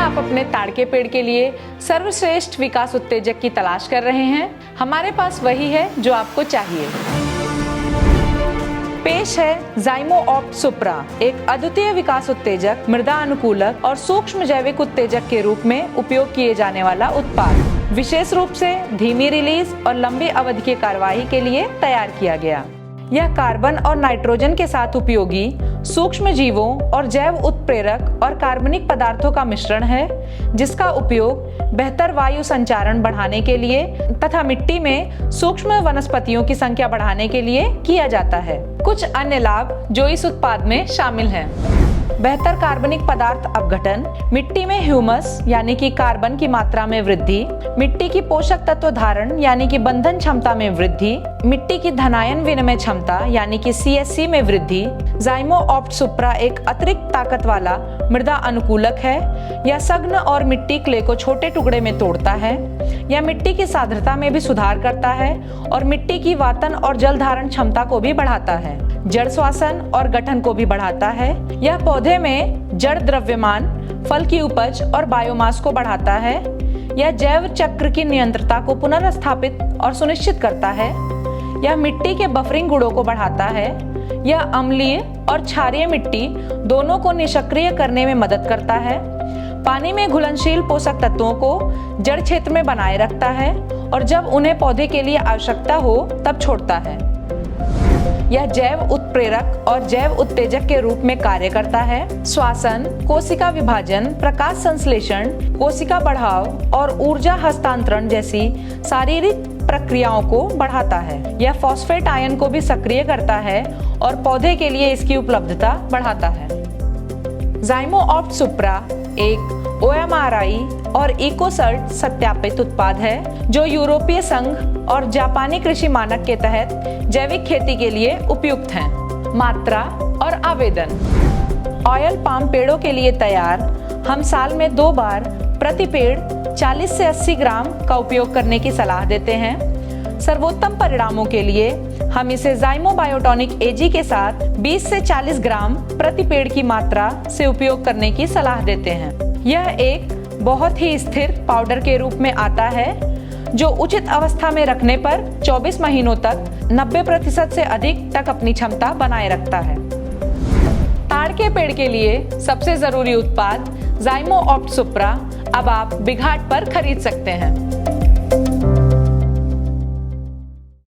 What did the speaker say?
आप अपने ताड़ के पेड़ के लिए सर्वश्रेष्ठ विकास उत्तेजक की तलाश कर रहे हैं, हमारे पास वही है जो आपको चाहिए। पेश है ज़ाइमो ऑप्ट सुप्रा, एक अद्वितीय विकास उत्तेजक, मृदा अनुकूलक और सूक्ष्म जैविक उत्तेजक के रूप में उपयोग किए जाने वाला उत्पाद, विशेष रूप से धीमी रिलीज और लंबी अवधि की कार्यवाही के लिए तैयार किया गया। यह कार्बन और नाइट्रोजन के साथ उपयोगी सूक्ष्म जीवों और जैव उत्प्रेरक और कार्बनिक पदार्थों का मिश्रण है, जिसका उपयोग बेहतर वायु संचारण बढ़ाने के लिए तथा मिट्टी में सूक्ष्म वनस्पतियों की संख्या बढ़ाने के लिए किया जाता है। कुछ अन्य लाभ जो इस उत्पाद में शामिल हैं: बेहतर कार्बनिक पदार्थ अपघटन, मिट्टी में ह्यूमस यानी कि कार्बन की मात्रा में वृद्धि, मिट्टी की पोषक तत्व धारण यानी कि बंधन क्षमता में वृद्धि, मिट्टी की धनायन विनिमय क्षमता यानी कि CSC में वृद्धि। ज़ाइमो ऑप्ट सुप्रा एक अतिरिक्त ताकत वाला मृदा अनुकूलक है। यह सघन और मिट्टी क्ले को छोटे टुकड़े में तोड़ता है। यह मिट्टी की सान्द्रता में भी सुधार करता है और मिट्टी की वातन और जल धारण क्षमता को भी बढ़ाता है। जड़ श्वसन और गठन को भी बढ़ाता है। यह पौधे में जड़ द्रव्यमान, फल की उपज और बायोमास को बढ़ाता है। यह जैव चक्र की निरंतरता को पुनर्स्थापित और सुनिश्चित करता है। यह मिट्टी के बफरिंग गुणों को बढ़ाता है। यह अम्लीय और क्षारीय मिट्टी दोनों को निष्क्रिय करने में मदद करता है। पानी में घुलनशील पोषक तत्वों को जड़ क्षेत्र में बनाए रखता है और जब उन्हें पौधे के लिए आवश्यकता हो तब छोड़ता है। यह जैव उत्प्रेरक और जैव उत्तेजक के रूप में कार्य करता है। श्वसन, कोशिका विभाजन, प्रकाश संश्लेषण, कोशिका बढ़ाव और ऊर्जा हस्तांतरण जैसी शारीरिक प्रक्रियाओं को बढ़ाता है। यह फॉस्फेट आयन को भी सक्रिय करता है और पौधे के लिए इसकी उपलब्धता बढ़ाता है। ज़ाइमो ऑप्ट सुप्रा एक OMRI और इकोसर्ट सत्यापित उत्पाद है जो यूरोपीय संघ और जापानी कृषि मानक के तहत जैविक खेती के लिए उपयुक्त हैं। मात्रा और आवेदन: ऑयल पाम पेड़ों के लिए तैयार। हम साल में 2 बार प्रति पेड़ 40 से 80 ग्राम का उपयोग करने की सलाह देते हैं। सर्वोत्तम परिणामों के लिए हम इसे ज़ाइमो बायोटॉनिक AG के साथ 20 से 40 ग्राम प्रति पेड़ की मात्रा से उपयोग करने की सलाह देते हैं। यह एक बहुत ही स्थिर पाउडर के रूप में आता है जो उचित अवस्था में रखने पर 24 महीनों तक 90% से अधिक तक अपनी क्षमता बनाए रखता है। ताड़ के पेड़ के लिए सबसे जरूरी उत्पाद ज़ाइमो ऑप्ट सुप्रा अब आप बिघाट पर खरीद सकते हैं।